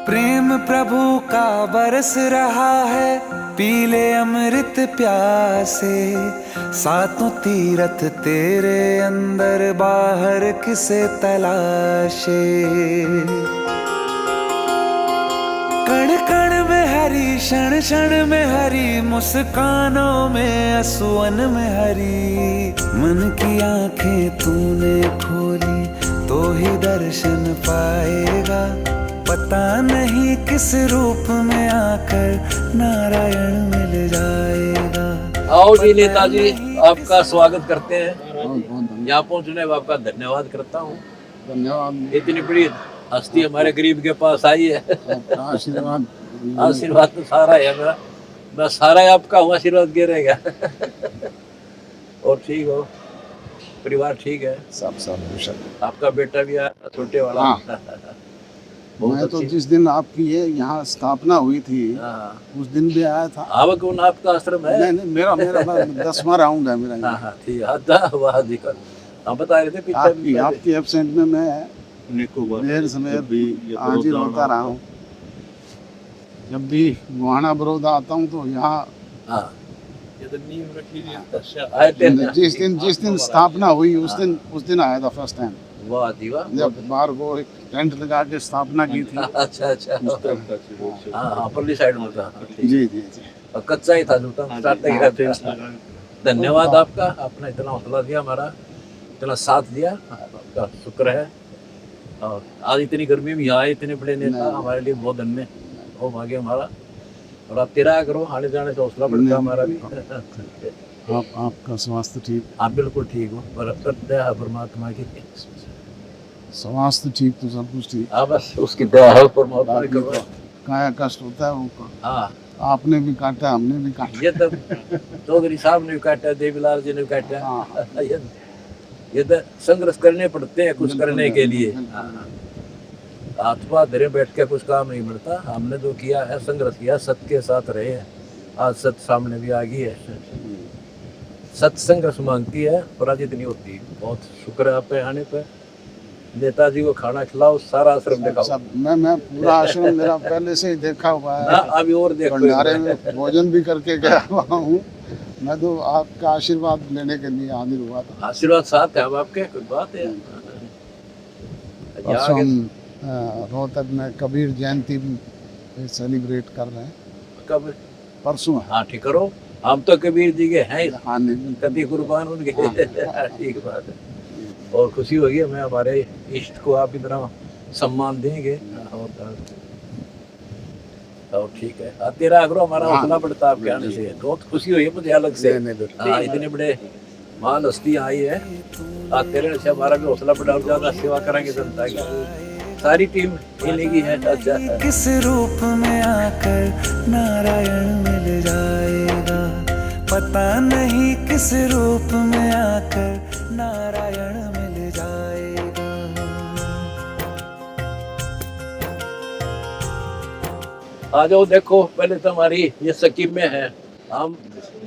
प्रेम प्रभु का बरस रहा है, पीले अमृत प्यासे। सातों तीरथ तेरे अंदर, बाहर किसे तलाशे। कण कण में हरी, क्षण क्षण में हरी, मुस्कानों में असुवन में हरी। मन की आंखें तूने खोली तो ही दर्शन पाएगा, पता नहीं किस रूप में आकर नारायण मिल जाएगा। आओ जी नेताजी, आपका स्वागत करते हैं। यहाँ पहुँचने में आपका धन्यवाद करता हूँ। धन्यवाद। इतनी बड़ी हस्ती हमारे गरीब के पास आई है। आशीर्वाद आशीर्वाद तो सारा है मेरा, मैं सारा आपका हूँ, आशीर्वाद के रहेगा। और ठीक हो, परिवार ठीक है? सब कुशल। आपका बेटा भी आया, छोटे वाला? हाँ। मैं तो जिस दिन आपकी ये यहाँ स्थापना हुई थी, उस दिन भी आया था। अब कौन आपका आश्रम है? नहीं, मेरा 10वां राउंड है मेरा। हाँ ठीक है। आप बता रहे थे पीछे आपकी एब्सेंट में मैं देर समय भी हाजिर होता रहा हूँ। जब भी गोहाना बड़ौदा आता हूँ तो यहाँ जिस दिन स्थापना हुई उस दिन आया था फर्स्ट टाइम। वाह जी वाह। जब बाहर को एक टेंट लगा के स्थापना की थी। अच्छा। हाँ, परली साइड में था। जी। और कच्चा ही था जूता, धन्यवाद आपका, आपने इतना हौसला दिया, हमारा इतना साथ दिया, आपका शुक्र है। और आज इतनी गर्मी में यहाँ आए इतने बड़े नेता, हमारे लिए बहुत धन्य हो भाग्य हमारा। और आप तेरा करो, आने जाने से हौसला बढ़ता हमारा भी। आपका स्वास्थ्य ठीक? आप बिल्कुल ठीक हो, पर दया है परमात्मा की। स्वास्थ्य ठीक तो सब कुछ ठीक। हाँ, बस उसकी दया है परमात्मा की। काया कष्ट होता है वो। हाँ, आपने भी काटा, हमने भी काटा। ये तो चौधरी साहब ने भी काटा, देवीलाल जी ने भी काटा। हाँ। ये तो संघर्ष करने पड़ते हैं कुछ करने के लिए। हाथ धरे बैठ के कुछ काम नहीं मिलता। हमने जो किया है, संघर्ष किया, सत्य के साथ रहे हैं, आज सत्य सामने भी आ गई है। सत्य संघर्ष मांगती है, पराजित नहीं होती। बहुत शुक्र है आप पे आने पे। नेताजी को खाना खिलाओ, सारा आश्रम दिखाओ। मैं पूरा आश्रम मेरा पहले से ही देखा हुआ है। अभी और देखो, भंडारे में भोजन भी करके गया हुआ हूँ। मैं तो आपका आशीर्वाद लेने के लिए हाजिर हुआ था। आशीर्वाद साथ है, अब आपके कोई बात है। रोहतक में कबीर जयंती सेलिब्रेट कर रहे हैं। कब? परसों। हाँ ठीक करो, हम तो कबीर जी के हैं, कभी कुर्बान उनके। ठीक बात है, और खुशी होगी हमें, हमारे इष्ट को आप इतना सम्मान देंगे। और ठीक है, तेरा आग्रह हमारा हौसला बढ़ता आपके आने से, बहुत खुशी हुई है मुझे अलग से। हाँ, इतने बड़े महान हस्ती आई है, तेरे से हमारा भी हौसला बढ़ा, और ज्यादा सेवा करेंगे जनता की। सारी टीम मिलेगी है। अच्छा, किस रूप में आकर नारायण मिल जाएगा, पता नहीं किस रूप में आकर नारायण मिल जाएगा। आ जाओ, देखो पहले तो हमारी ये स्कीम में है, हम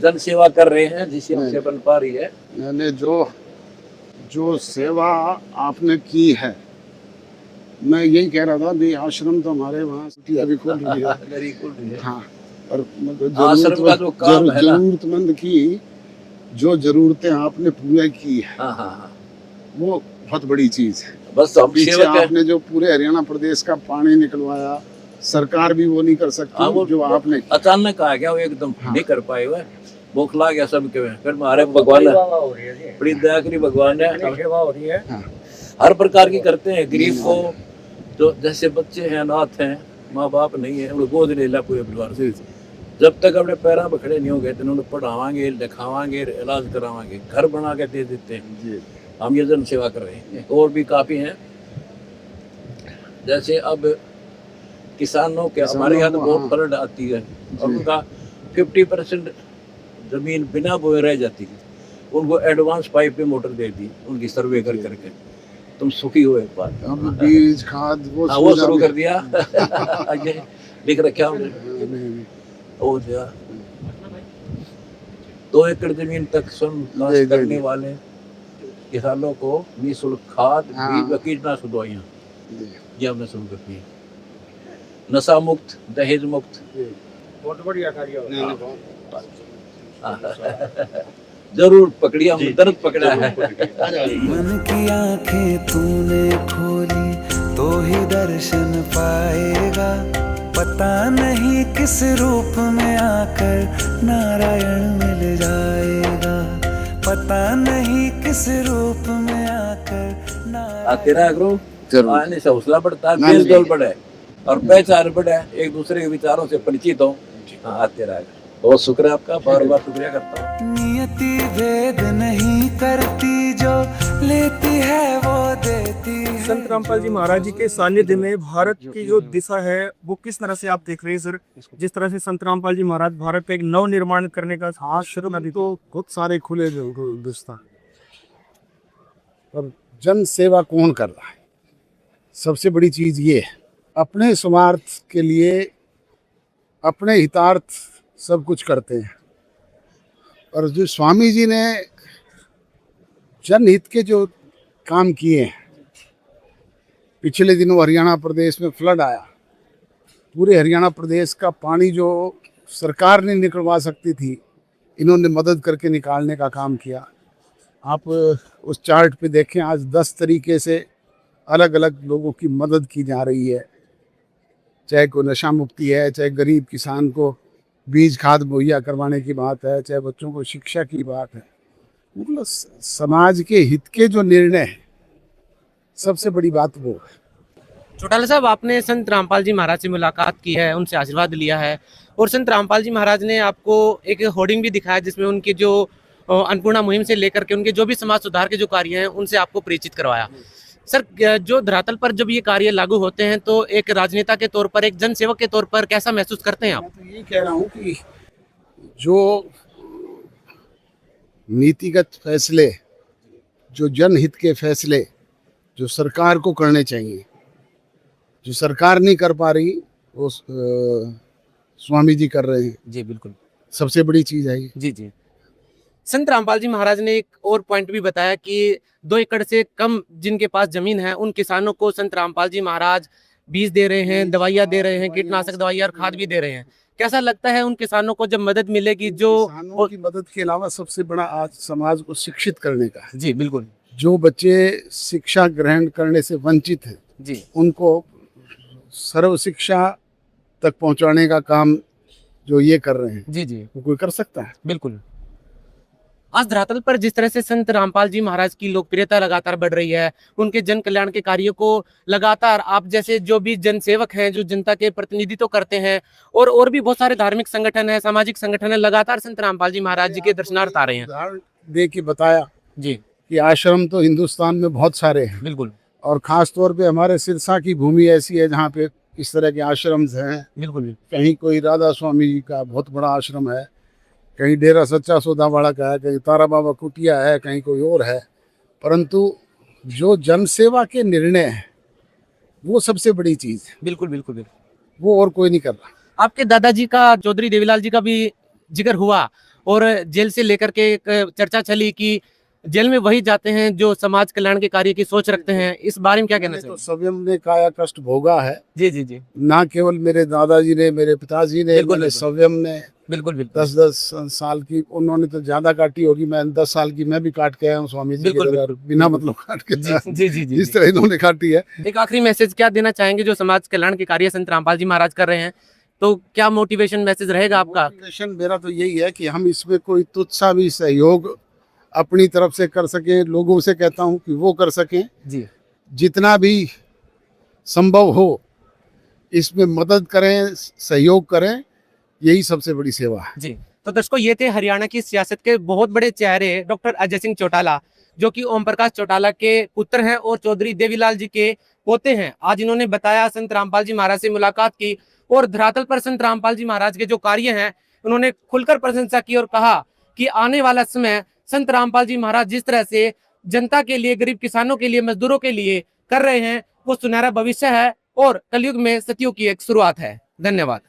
जन सेवा कर रहे हैं जिससे हमसे बन पा रही है। मैंने जो सेवा आपने की है, मैं यही कह रहा था भी आश्रम तो हमारे वहाँ अभी खुल रही है। हाँ, और जरूरतमंद की जो जरूरतें आपने पूरी की है, वो बहुत बड़ी चीज है। बस पीछे आपने जो पूरे हरियाणा प्रदेश का पानी निकलवाया, सरकार भी वो नहीं कर सकती जो आपने। अचानक आ गया वो, एकदम नहीं कर पाए हुए, बौखला गया सबके में। फिर हमारे भगवान बड़ी दया करी, भगवान ने हर प्रकार की करते हैं। गरीब को, जो जैसे बच्चे हैं, अनाथ हैं, माँ बाप नहीं है, उन्हें गोद ले ला पूरे परिवार से। जब तक अपने पैरों पर खड़े नहीं हो गए तो उन्हें पढ़ावांगे, लिखावांगे, इलाज करावांगे, घर बना के दे देते हैं। हम ये जन सेवा कर रहे हैं, और भी काफी हैं। जैसे अब किसानों के हमारे यहाँ तो बहुत फ्लड आती है, और उनका 50% जमीन बिना बोए रह जाती है, उनको एडवांस पाइप पे मोटर दे दी, उनकी सर्वे कर करके। तुम सुखी हो एक बार। बीज खाद वो शुरू कर दिया। लिख रखा हमने। 2 एकड़ जमीन तक स्वयं करने वाले किसानों को निःशुल्क खाद, बीज व कीटनाशक दवाइयाँ ये हमने शुरू कर दी है। नशा मुक्त, दहेज मुक्त। बहुत बढ़िया कार्य हो नहीं, नहीं, बहुत जरूर पकड़ी, हम दर्द पकड़ा है। मन की आंखें तूने खोली तो ही दर्शन पाएगा, पता नहीं किस रूप में आकर नारायण मिल जाएगा, पता नहीं किस रूप में आकर नारायण। तेरा करो जरूर। आने से हौसला बढ़ता है, नहीं, मेल जोल नहीं। बढ़े और पहचान बढ़े, एक दूसरे के विचारों से परिचित हो। हाँ तेरा बहुत शुक्र है आपका, बार बार शुक्रिया करता हूँ। नियति भेद नहीं करती, जो लेती है वो देती है। संत रामपाल जी महाराज जी के सानिध्य में भारत की जो दिशा है वो किस तरह से आप देख रहे हैं सर? जिस तरह से संत रामपाल जी महाराज भारत पे एक नव निर्माण करने का शुरू में तो बहुत सारे खुले रास्ता। अब जन सेवा कौन कर रहा है? सबसे बड़ी चीज ये है, अपने स्वार्थ के लिए अपने हितार्थ सब कुछ करते हैं। और जो स्वामी जी ने जनहित के जो काम किए हैं, पिछले दिनों हरियाणा प्रदेश में फ्लड आया, पूरे हरियाणा प्रदेश का पानी जो सरकार नहीं निकलवा सकती थी, इन्होंने मदद करके निकालने का काम किया। आप उस चार्ट पे देखें, आज 10 तरीके से अलग अलग लोगों की मदद की जा रही है, चाहे कोई नशा मुक्ति है, चाहे गरीब किसान को बीज खाद मुहैया करवाने की बात है, चाहे बच्चों को शिक्षा की बात है। मतलब समाज के हित के जो निर्णय है, सबसे बड़ी बात वो है। चौटाला साहब, आपने संत रामपाल जी महाराज से मुलाकात की है, उनसे आशीर्वाद लिया है और संत रामपाल जी महाराज ने आपको एक होर्डिंग भी दिखाया जिसमें उनकी जो अन्नपूर्णा मुहिम से लेकर के उनके जो भी समाज सुधार के जो कार्य हैं उनसे आपको परिचित करवाया। सर, जो धरातल पर जब ये कार्य लागू होते हैं तो एक राजनेता के तौर पर, एक जनसेवक के तौर पर कैसा महसूस करते हैं आप? मैं तो यही कह रहा हूँ कि जो नीतिगत फैसले, जो जनहित के फैसले जो सरकार को करने चाहिए, जो सरकार नहीं कर पा रही, वो स्वामी जी कर रहे हैं। जी बिल्कुल, सबसे बड़ी चीज है ये। जी जी। संत रामपाल जी महाराज ने एक और पॉइंट भी बताया कि 2 एकड़ से कम जिनके पास जमीन है उन किसानों को संत रामपाल जी महाराज बीज दे रहे हैं, दवाइयाँ दे रहे हैं, कीटनाशक दवाइयाँ और खाद भी दे रहे हैं। कैसा लगता है उन किसानों को जब मदद मिलेगी? जो किसानों की मदद के अलावा सबसे बड़ा आज समाज को शिक्षित करने का है। जी बिल्कुल, जो बच्चे शिक्षा ग्रहण करने से वंचित हैं, जी उनको सर्व शिक्षा तक पहुंचाने का काम जो ये कर रहे हैं, जी जी वो कोई कर सकता है? बिल्कुल। आज धरातल पर जिस तरह से संत रामपाल जी महाराज की लोकप्रियता लगातार बढ़ रही है, उनके जन कल्याण के कार्यों को लगातार आप जैसे जो भी जनसेवक हैं, जो जनता के प्रतिनिधित्व करते हैं और भी बहुत सारे धार्मिक संगठन है, सामाजिक संगठन है, लगातार संत रामपाल जी महाराज जी के दर्शनार्थ आ रहे हैं। उदाहरण दे के बताया जी कि आश्रम तो हिंदुस्तान में बहुत सारे हैं, बिल्कुल और खास तौर पे हमारे सिरसा की भूमि ऐसी है जहाँ पे इस तरह के आश्रम हैं। बिल्कुल कहीं कोई राधा स्वामी जी का बहुत बड़ा आश्रम है, कहीं डेरा सच्चा सौदावाड़ा का है, कहीं तारा बाबा कुटिया है, कहीं कोई और है। परंतु जो जनसेवा के निर्णय है वो सबसे बड़ी चीज़ है, बिल्कुल बिल्कुल बिल्कुल। वो और कोई नहीं कर रहा। आपके दादाजी का, चौधरी देवीलाल जी का भी जिक्र हुआ और जेल से लेकर के एक चर्चा चली कि जेल में वही जाते हैं जो समाज कल्याण के कार्य की सोच रखते हैं। इस बारे में क्या कहना मैंने तो चाहिए? स्वयं ने काया कष्ट भोगा है, जी जी जी, ना केवल मेरे दादाजी ने, मेरे पिताजी ने, बिल्कुल, मेरे बिल्कुल। स्वयं ने बिल्कुल बिल्कुल 10-10 साल की, उन्होंने तो ज्यादा काटी होगी, मैं 10 साल की मैं भी काट के आया हूँ स्वामी जी की बिल्कुल, तरह, बिल्कुल। बिना मतलब काट के जी जी जी जी, जिस तरह इन्होंने काटी है। एक आखिरी मैसेज क्या देना चाहेंगे जो समाज कल्याण के कार्य संत रामपाल जी महाराज कर रहे हैं? तो क्या मोटिवेशन मैसेज रहेगा आपका? मोटिवेशन मेरा तो यही है कि हम इसमें कोई तुच्छ सा भी सहयोग अपनी तरफ से कर सकें, लोगों से कहता हूँ कि वो कर सकें, जी जितना भी संभव हो इसमें मदद करें, सहयोग करें, यही सबसे बड़ी सेवा है। जी। तो दर्शकों, ये थे हरियाणा की सियासत के बहुत बड़े चेहरे डॉक्टर अजय सिंह चौटाला, जो कि ओम प्रकाश चौटाला के पुत्र हैं और चौधरी देवीलाल जी के पोते हैं। आज इन्होंने बताया, संत रामपाल जी महाराज से मुलाकात की और धरातल पर संत रामपाल जी महाराज के जो कार्य हैं उन्होंने खुलकर प्रशंसा की और कहा कि आने वाला समय संत रामपाल जी महाराज जिस तरह से जनता के लिए, गरीब किसानों के लिए, मजदूरों के लिए कर रहे हैं, वो सुनहरा भविष्य है और कलयुग में सतयुग की एक शुरुआत है। धन्यवाद।